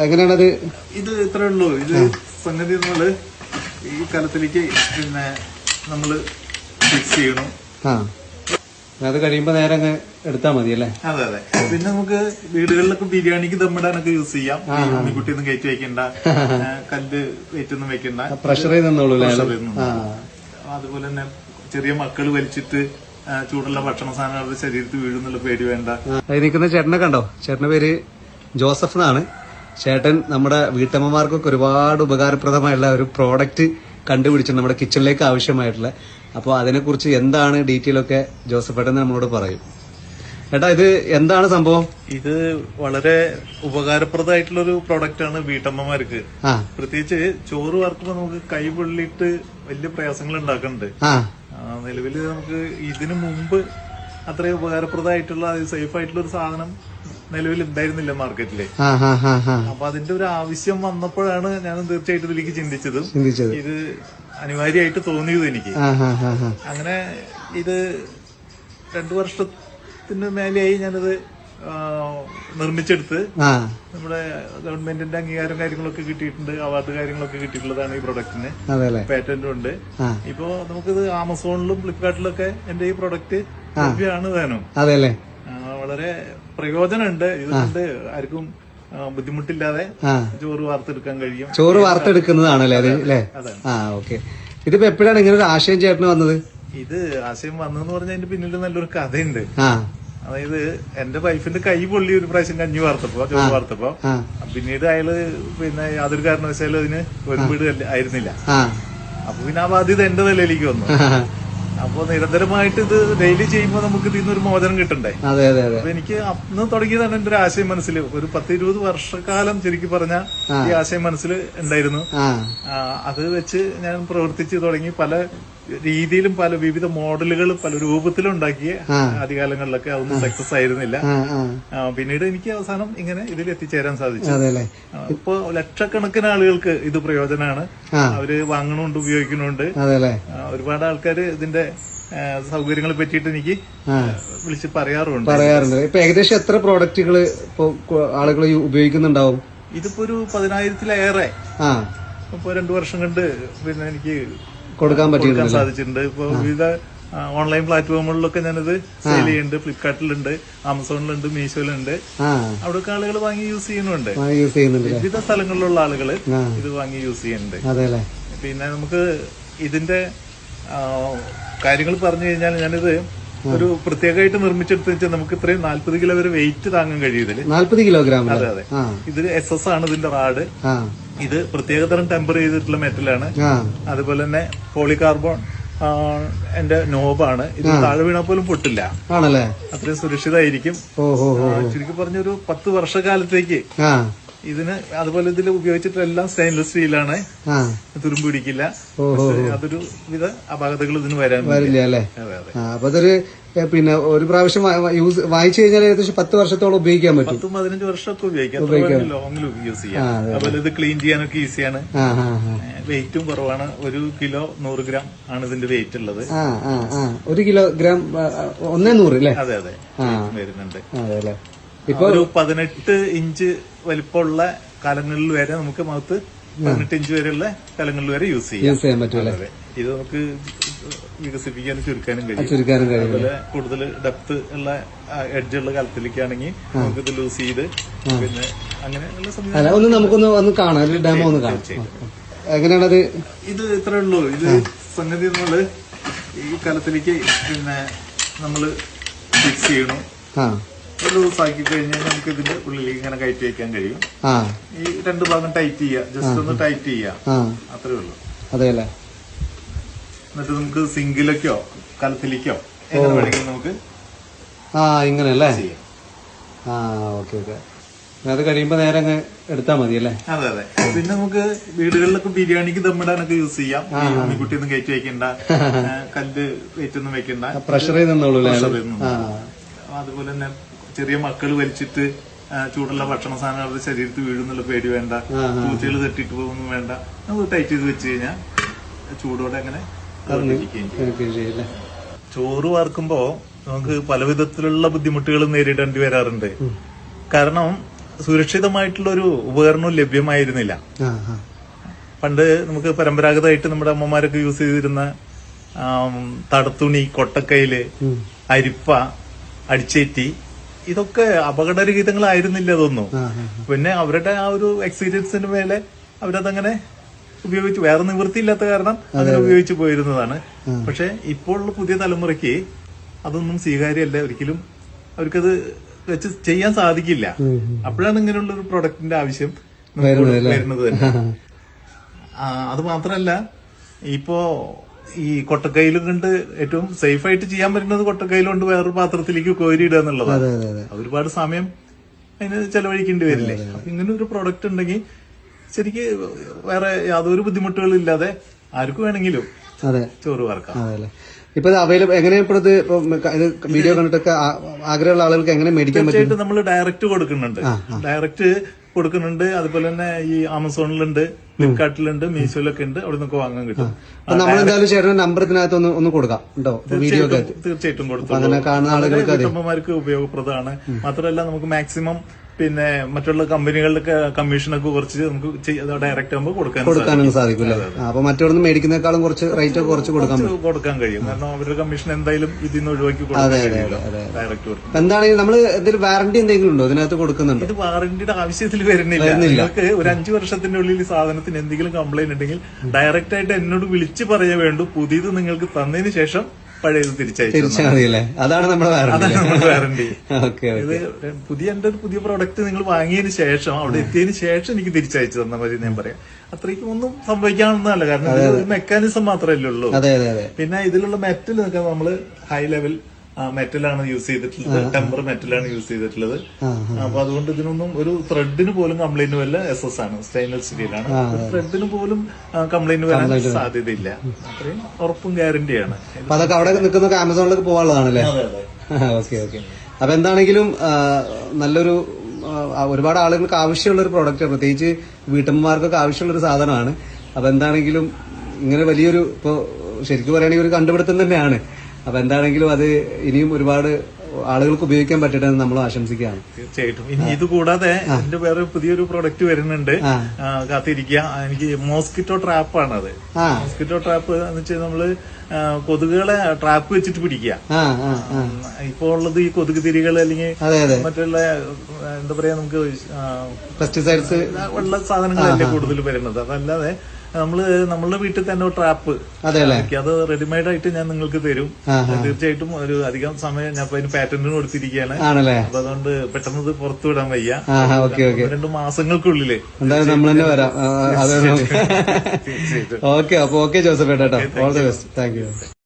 എങ്ങനെയാണത്? ഇത് ഇത്രേ ഉള്ളൂ. ഇത് സംഗതി നമ്മള് ഈ കലത്തിലേക്ക് പിന്നെ നമ്മള് ഫിക്സ് ചെയ്യണം. അത് കഴിയുമ്പോ നേരെ അങ്ങ് എടുത്താൽ മതി അല്ലേ? അതെ അതെ. പിന്നെ നമുക്ക് വീടുകളിലൊക്കെ ബിരിയാണിക്ക് ദമ്മിടാനൊക്കെ യൂസ് ചെയ്യാം. ഉണ്ണിക്കുട്ടിയൊന്നും കയറ്റി വെക്കണ്ട, കല്ല് വെയിറ്റൊന്നും വെക്കണ്ട, പ്രഷർ ചെയ്തോളൂ. അതുപോലെ തന്നെ ചെറിയ മക്കള് വലിച്ചിട്ട് ചൂടുള്ള ഭക്ഷണ സാധനം അവരുടെ ശരീരത്തിൽ വീഴുന്നുള്ള പേടി വേണ്ട. നിൽക്കുന്ന ചേട്ടനെ കണ്ടോ? ചേട്ടന്റെ പേര് ജോസഫ് എന്നാണ്. ചേട്ടൻ നമ്മുടെ വീട്ടമ്മമാർക്കൊക്കെ ഒരുപാട് ഉപകാരപ്രദമായുള്ള ഒരു പ്രോഡക്റ്റ് കണ്ടുപിടിച്ചിട്ടുണ്ട്, നമ്മുടെ കിച്ചണിലേക്ക് ആവശ്യമായിട്ടുള്ള. അപ്പോൾ അതിനെക്കുറിച്ച് എന്താണ് ഡീറ്റെയിൽ ഒക്കെ ജോസഫ് ഏട്ടൻ നമ്മളോട് പറയും. ഏട്ടാ, ഇത് എന്താണ് സംഭവം? ഇത് വളരെ ഉപകാരപ്രദമായിട്ടുള്ള ഒരു പ്രോഡക്റ്റ് ആണ് വീട്ടമ്മമാർക്ക്. പ്രത്യേകിച്ച് ചോറ് വാർക്കുമ്പോ നമുക്ക് കൈ പൊള്ളിയിട്ട് വലിയ പ്രയാസങ്ങൾ ഉണ്ടാക്കുന്നുണ്ട്. നിലവിൽ നമുക്ക് ഇതിനു മുമ്പ് അത്രയും ഉപകാരപ്രദമായിട്ടുള്ള സേഫ് ആയിട്ടുള്ള ഒരു സാധനം നിലവിൽ ഉണ്ടായിരുന്നില്ല മാർക്കറ്റില്. അപ്പൊ അതിന്റെ ഒരു ആവശ്യം വന്നപ്പോഴാണ് ഞാൻ തീർച്ചയായിട്ടും ഇതിലേക്ക് ചിന്തിച്ചതും ഇത് അനിവാര്യമായിട്ട് തോന്നിയത് എനിക്ക്. അങ്ങനെ ഇത് 2 വർഷത്തിന് മേലെയായി ഞാനത് നിർമ്മിച്ചെടുത്ത് നമ്മുടെ ഗവൺമെന്റിന്റെ അംഗീകാരം കാര്യങ്ങളൊക്കെ കിട്ടിയിട്ടുണ്ട്, അവാർഡ് കാര്യങ്ങളൊക്കെ കിട്ടിയിട്ടുള്ളതാണ് ഈ പ്രൊഡക്റ്റിന്. പാറ്റന്റും ഉണ്ട്. ഇപ്പോ നമുക്കിത് ആമസോണിലും ഫ്ലിപ്കാർട്ടിലൊക്കെ എന്റെ ഈ പ്രൊഡക്റ്റ് ലഭ്യമാണ് താനും. വളരെ പ്രയോജനമുണ്ട്. ഇതുകൊണ്ട് ആർക്കും ബുദ്ധിമുട്ടില്ലാതെ ചോറ് വാർത്തെടുക്കാൻ കഴിയും. ചോറ് വാർത്തെടുക്കുന്നതാണല്ലേ അത്? അല്ലേ? ഓക്കെ. ഇതിപ്പോ എപ്പോഴാണ് ഇങ്ങനെ ഒരു ആശയം ചേട്ടന് വന്നത്? ഇത് ആശയം വന്നതെന്ന് പറഞ്ഞാൽ അതിന്റെ പിന്നിൽ നല്ലൊരു കഥയുണ്ട്. അതായത് എന്റെ വൈഫിന്റെ കൈ പൊള്ളി ഒരു പ്രാവശ്യം കഞ്ഞി വാർത്തപ്പോ, ചോറ് വാർത്തപ്പോ, പിന്നീട് അയാള് പിന്നെ യാതൊരു കാരണവശാലും അതിന് ഒരു വീട് ആയിരുന്നില്ല. അപ്പൊ പിന്നെ ആ ബാധ്യത എന്റെ നിലയിലേക്ക് വന്നു. അപ്പൊ നിരന്തരമായിട്ട് ഇത് ഡെയിലി ചെയ്യുമ്പോ നമുക്ക് ഇതിന്ന് ഒരു മോചനം കിട്ടണ്ടേ? അപ്പൊ എനിക്ക് അന്ന് തുടങ്ങിയതാണ് എന്റെ ഒരു ആശയം മനസ്സിൽ. ഒരു 10-20 വർഷക്കാലം ശരിക്കും പറഞ്ഞ ഈ ആശയം മനസ്സിൽ ഉണ്ടായിരുന്നു. അത് വെച്ച് ഞാൻ പ്രവർത്തിച്ചു തുടങ്ങി. പല രീതിയിലും പല വിവിധ മോഡലുകൾ പല രൂപത്തിലും ഉണ്ടാക്കിയ ആദ്യകാലങ്ങളിലൊക്കെ അതൊന്നും സക്സസ് ആയിരുന്നില്ല. പിന്നീട് എനിക്ക് അവസാനം ഇങ്ങനെ ഇതിൽ എത്തിച്ചേരാൻ സാധിച്ചു. ഇപ്പൊ ലക്ഷക്കണക്കിന് ആളുകൾക്ക് ഇത് പ്രയോജനമാണ്. അവര് വാങ്ങണുണ്ട്, ഉപയോഗിക്കുന്നുണ്ട്. ഒരുപാട് ആൾക്കാർ ഇതിന്റെ സൗകര്യങ്ങളെ പറ്റിയിട്ട് എനിക്ക് വിളിച്ച് പറയാറുണ്ട്. ഇപ്പൊ ഏകദേശം എത്ര പ്രോഡക്റ്റുകൾ ആളുകൾ ഉപയോഗിക്കുന്നുണ്ടാവും? ഇതിപ്പോ ഒരു 10,000-ലേറെ ഇപ്പൊ 2 വർഷം കൊണ്ട് പിന്നെ എനിക്ക് കൊടുക്കാൻ സാധിച്ചിട്ടുണ്ട്. ഇപ്പൊ വിവിധ ഓൺലൈൻ പ്ലാറ്റ്ഫോമുകളിലൊക്കെ ഞാനിത് സെയിൽ ചെയ്യുന്നുണ്ട്. ഫ്ലിപ്കാർട്ടിലുണ്ട്, ആമസോണിലുണ്ട്, മീഷോയിലുണ്ട്. അവിടെയൊക്കെ ആളുകൾ വാങ്ങി യൂസ് ചെയ്യുന്നുണ്ട്. വിവിധ സ്ഥലങ്ങളിലുള്ള ആളുകൾ ഇത് വാങ്ങി യൂസ് ചെയ്യുന്നുണ്ട്. പിന്നെ നമുക്ക് ഇതിന്റെ കാര്യങ്ങൾ പറഞ്ഞു കഴിഞ്ഞാൽ ഞാനിത് ഒരു പ്രത്യേകമായിട്ട് നിർമ്മിച്ചെടുത്ത് വെച്ചാൽ നമുക്ക് ഇത്രയും 40 കിലോ വരെ വെയിറ്റ് താങ്ങാൻ കഴിയും ഇതില്. 40 കിലോഗ്രാം? അതെ അതെ. ഇത് SS ആണ് ഇതിന്റെ റാഡ്. ഇത് പ്രത്യേകതരം ടെമ്പർ ചെയ്തിട്ടുള്ള മെറ്റലാണ്. അതുപോലെ തന്നെ പോളികാർബൺ എന്റെ നോബാണ്. ഇത് താഴെ വീണാൽ പോലും പൊട്ടില്ല. ആണല്ലേ? അത്രയും സുരക്ഷിതമായിരിക്കും. ശരിക്കും പറഞ്ഞൊരു 10 വർഷക്കാലത്തേക്ക് ഇതിന്. അതുപോലെ ഇതിൽ ഉപയോഗിച്ചിട്ടെല്ലാം സ്റ്റെയിൻലെസ് സ്റ്റീലാണ്, തുരുമ്പ് പിടിക്കില്ല. അതൊരു വിധ അപാകതകൾ ഇതിന് വരില്ല അല്ലേ? അപ്പൊ അതൊരു പിന്നെ ഒരു പ്രാവശ്യം വാങ്ങിച്ചു കഴിഞ്ഞാൽ ഏകദേശം 10 വർഷത്തോളം ഉപയോഗിക്കാൻ പറ്റും. 10-15 വർഷമൊക്കെ ഉപയോഗിക്കാം. ലോങ്ങിലും യൂസ് ചെയ്യാം. അതുപോലെ ഇത് ക്ലീൻ ചെയ്യാനൊക്കെ ഈസിയാണ്. വെയിറ്റും കുറവാണ്. 1 കിലോ 100 ഗ്രാം ആണ് ഇതിന്റെ വെയിറ്റ് ഉള്ളത്. 1 കിലോഗ്രാം 100 അല്ലേ? അതെ അതെ വരുന്നുണ്ട്. ഇപ്പൊ ഒരു 18 ഇഞ്ച് വലിപ്പമുള്ള കലങ്ങളിൽ വരെ നമുക്ക് മൗത്ത് 18 ഇഞ്ച് വരെയുള്ള കലങ്ങളിൽ വരെ യൂസ് ചെയ്യാൻ പറ്റും. ഇത് നമുക്ക് വികസിപ്പിക്കാനും ചുരുക്കാനും കഴിയും. അതുപോലെ കൂടുതൽ ഡെപ്ത് ഉള്ള എഡ്ജുള്ള കലത്തിലേക്കാണെങ്കിൽ നമുക്ക് ഇത് ലൂസ് ചെയ്ത് പിന്നെ അങ്ങനെയുള്ള സംവിധാനം നമുക്കൊന്ന് കാണാം. ഡെമോ ഒന്ന് കാണാം. എങ്ങനെയാണത്? ഇത് ഇത്രേ ഉള്ളൂ. ഇത് സംഗതി നമ്മള് ഈ കലത്തിലേക്ക് പിന്നെ നമ്മള് ഫിക്സ് ചെയ്യണം. ലൂസാക്കി കഴിഞ്ഞാൽ നമുക്ക് ഇതിന്റെ ഉള്ളിലേക്ക് ഇങ്ങനെ കയറ്റി വെക്കാൻ കഴിയും. ഈ 2 ഭാഗം ടൈറ്റ് ചെയ്യുക, ജസ്റ്റ് ഒന്ന് ടൈറ്റ് ചെയ്യുക, അത്രേ ഉള്ളൂ. അതെയല്ലേ? എന്നിട്ട് നമുക്ക് സിങ്കിലേക്കോ കലത്തിലേക്കോ എങ്ങനെ വേണമെങ്കിലും നമുക്ക് ഇങ്ങനെയല്ലേ? അത് കഴിയുമ്പോ നേരെ അങ്ങ് എടുത്താൽ മതി അല്ലേ? അതെ അതെ. പിന്നെ നമുക്ക് വീടുകളിലൊക്കെ ബിരിയാണിക്ക് ദമ്മിടാനൊക്കെ യൂസ് ചെയ്യാം. ഉണ്ണിക്കുട്ടിയൊന്നും കയറ്റി വെക്കണ്ട, കല്ല് വെയിറ്റൊന്നും വെക്കണ്ട, പ്രഷർ ചെയ്തോളൂ. അതുപോലെ തന്നെ ചെറിയ മക്കള് വലിച്ചിട്ട് ചൂടുള്ള ഭക്ഷണ സാധനം അവരുടെ ശരീരത്തിൽ വീഴുന്നുള്ള പേടി വേണ്ട, പൂച്ചകൾ തട്ടിട്ട് പോകുന്നു വേണ്ട. നമുക്ക് ടൈറ്റ് ചെയ്ത് വെച്ച് കഴിഞ്ഞാൽ ചൂടോടെ അങ്ങനെ ചോറ് വാർക്കുമ്പോ നമുക്ക് പല വിധത്തിലുള്ള ബുദ്ധിമുട്ടുകൾ നേരിടേണ്ടി വരാറുണ്ട്. കാരണം സുരക്ഷിതമായിട്ടുള്ള ഒരു ഉപകരണവും ലഭ്യമായിരുന്നില്ല. ആ, ആ. പണ്ട് നമുക്ക് പരമ്പരാഗതമായിട്ട് നമ്മുടെ അമ്മമാരൊക്കെ യൂസ് ചെയ്തിരുന്ന തടത്തുണി, കൊട്ടക്കയില്, അരിപ്പ, അടിച്ചേറ്റി, ഇതൊക്കെ അപകടരഹിതങ്ങളായിരുന്നില്ല അതൊന്നും. പിന്നെ അവരുടെ ആ ഒരു എക്സ്പീരിയൻസിന് മേലെ അവരതങ്ങനെ ഉപയോഗിച്ചു, വേറെ നിവൃത്തിയില്ലാത്ത കാരണം അങ്ങനെ ഉപയോഗിച്ചു പോയിരുന്നതാണ്. പക്ഷെ ഇപ്പോഴുള്ള പുതിയ തലമുറയ്ക്ക് അതൊന്നും സ്വീകാര്യമല്ല, ഒരിക്കലും അവർക്കത് വെച്ച് ചെയ്യാൻ സാധിക്കില്ല. അപ്പോഴാണ് ഇങ്ങനെയുള്ള ഒരു പ്രൊഡക്റ്റിന്റെ ആവശ്യം വരുന്നത് തന്നെ. അത് മാത്രമല്ല, ഇപ്പോ ഈ കൊട്ടക്കൈലും കൊണ്ട് ഏറ്റവും സേഫ് ആയിട്ട് ചെയ്യാൻ പറ്റുന്നത് കൊട്ടക്കൈലും കൊണ്ട് വേറൊരു പാത്രത്തിലേക്ക് കോരിയിടുക എന്നുള്ളതാണ്. ഒരുപാട് സമയം അതിന് ചെലവഴിക്കേണ്ടി വരില്ലേ. അപ്പൊ ഇങ്ങനെ ഒരു പ്രൊഡക്റ്റ് ഉണ്ടെങ്കിൽ ശരിക്ക് വേറെ യാതൊരു ബുദ്ധിമുട്ടുകളും ഇല്ലാതെ ആർക്കും വേണമെങ്കിലും ചോറ് വാർക്കാം. ഇപ്പൊ അവൈലബിൾ എങ്ങനെയാ ഇത് വീഡിയോ കണ്ടിട്ടൊക്കെ ആഗ്രഹമുള്ള ആളുകൾക്ക് എങ്ങനെ മേടിക്കാൻ പറ്റും? തീർച്ചയായിട്ടും നമ്മൾ ഡയറക്റ്റ് കൊടുക്കുന്നുണ്ട്. അതുപോലെ തന്നെ ഈ ആമസോണിലുണ്ട്, ഫ്ലിപ്കാർട്ടിലുണ്ട്, മീഷോയിലൊക്കെ ഉണ്ട്. അവിടെ നിന്നൊക്കെ വാങ്ങാൻ കിട്ടും. നമ്മളെന്തായാലും ചേട്ടൻ നമ്പർ ഇതിനകത്ത് ഒന്ന് കൊടുക്കാം കേട്ടോ. വീഡിയോ തീർച്ചയായിട്ടും കൊടുത്തു. അങ്ങനെ കാണുന്ന ആളുകൾക്ക് വീട്ടമ്മമാർക്ക് ഉപയോഗപ്രദമാണ്. മാത്രമല്ല നമുക്ക് മാക്സിമം പിന്നെ മറ്റുള്ള കമ്പനികളുടെ കമ്മീഷനൊക്കെ കുറച്ച് നമുക്ക് ഡയറക്റ്റ് ആകുമ്പോൾ കൊടുക്കാനും സാധിക്കും. അപ്പൊ മറ്റൊന്നും മേടിക്കുന്നേക്കാളും കുറച്ച് റേറ്റ് കുറച്ച് കൊടുക്കാൻ കഴിയും. കാരണം അവരുടെ കമ്മീഷൻ എന്തായാലും ഇതിന്ന് ഒഴിവാക്കി ഡയറക്റ്റ് കൊടുക്കും. എന്താണെങ്കിലും നമ്മൾ എന്തെങ്കിലും വാറന്റി എന്തെങ്കിലും ഉണ്ടോ ഇതിനകത്ത് കൊടുക്കുന്നുണ്ട്? ഇത് വാറന്റിയുടെ ആവശ്യത്തിൽ വരുന്നില്ല. നിങ്ങൾക്ക് ഒരു 5 വർഷത്തിന്റെ ഉള്ളിൽ സാധനത്തിന് എന്തെങ്കിലും കംപ്ലൈന്റ് ഉണ്ടെങ്കിൽ ഡയറക്റ്റ് ആയിട്ട് എന്നോട് വിളിച്ച് പറയാ വേണ്ടു. പുതിയത് നിങ്ങൾക്ക് തന്നതിന് ശേഷം പഴയത് തിരിച്ചറിയില്ലേ? അതാണ് നമ്മുടെ വാറന്റി. ഇത് എന്റെ പുതിയ പ്രോഡക്റ്റ് നിങ്ങൾ വാങ്ങിയതിന് ശേഷം, അവിടെ എത്തിയതിന് ശേഷം എനിക്ക് തിരിച്ചയച്ചു തന്നാൽ മതി ഞാൻ പറയാം. അത്രയ്ക്കും ഒന്നും സംഭവിക്കാവുന്നതല്ല. കാരണം ഒരു മെക്കാനിസം മാത്രമല്ലേ ഉള്ളൂ. പിന്നെ ഇതിലുള്ള മെറ്റൽ നിൽക്കാൻ നമ്മള് ഹൈ ലെവൽ മെറ്റലാണ് യൂസ് ചെയ്തിട്ടുള്ളത്, ടെമ്പർ മെറ്റലാണ് യൂസ് ചെയ്തിട്ടുള്ളത്. അപ്പൊ അതുകൊണ്ട് ഇതിനൊന്നും ഒരു ത്രെഡിന് പോലും കംപ്ലൈന്റ് വരില്ല. SS ആണ്, സ്റ്റെയിൻലെസ് സ്റ്റീലാണ്. ത്രെഡിന് പോലും കംപ്ലൈന്റ് വരാൻ സാധ്യതയില്ല. അത്രയും ഉറപ്പും ഗ്യാരണ്ടിയാണ്. അപ്പൊ അതൊക്കെ അവിടെ നിൽക്കുന്ന ആമസോണിലേക്ക് പോകാനുള്ളതാണല്ലേ? ഓക്കെ. അപ്പൊ എന്താണെങ്കിലും നല്ലൊരു ഒരുപാട് ആളുകൾക്ക് ആവശ്യമുള്ള ഒരു പ്രോഡക്റ്റ്, പ്രത്യേകിച്ച് വീട്ടമ്മമാർക്കൊക്കെ ആവശ്യമുള്ള ഒരു സാധനമാണ്. അപ്പൊ എന്താണെങ്കിലും ഇങ്ങനെ വലിയൊരു ഇപ്പൊ ശരിക്കും പറയുകയാണെങ്കിൽ ഒരു കണ്ടുപിടുത്തം തന്നെയാണ്. അപ്പൊ എന്താണെങ്കിലും അത് ഇനിയും ഒരുപാട് ആളുകൾക്ക് ഉപയോഗിക്കാൻ പറ്റട്ടെ എന്ന് നമ്മൾ ആശംസിക്കുകയാണ്. തീർച്ചയായിട്ടും. ഇനി ഇത് കൂടാതെ എന്റെ വേറെ പുതിയൊരു പ്രൊഡക്റ്റ് വരുന്നുണ്ട്, കാത്തിരിക്കുക. എനിക്ക് മോസ്കിറ്റോ ട്രാപ്പാണ് അത്. മോസ്കിറ്റോ ട്രാപ്പ് എന്ന് വെച്ചാൽ നമ്മള് കൊതുകുകളെ ട്രാപ്പ് വെച്ചിട്ട് പിടിക്കുക. ഇപ്പോ ഉള്ളത് ഈ കൊതുക് തിരികൾ അല്ലെങ്കിൽ മറ്റുള്ള എന്താ പറയാ, നമുക്ക് പെസ്റ്റിസൈഡ്സ് ഉള്ള സാധനങ്ങളല്ലേ കൂടുതൽ വരുന്നത്. അതല്ലാതെ നമ്മളുടെ വീട്ടിൽ തന്നെ ട്രാപ്പ് അത് റെഡിമെയ്ഡ് ആയിട്ട് ഞാൻ നിങ്ങൾക്ക് തരും. തീർച്ചയായിട്ടും ഒരു അധികം സമയം ഞാൻ അതിന് പാറ്റന്റിന് കൊടുത്തിരിക്കുകയാണ്. അപ്പൊ അതുകൊണ്ട് പെട്ടെന്ന് ഇത് പുറത്തു വിടാൻ വയ്യ. 2 മാസങ്ങൾക്കുള്ളില് നമ്മൾ തന്നെ വരാം. ഓക്കെ. അപ്പൊ ഓക്കെ ജോസഫ് ഏട്ടാ, all the best. Thank you.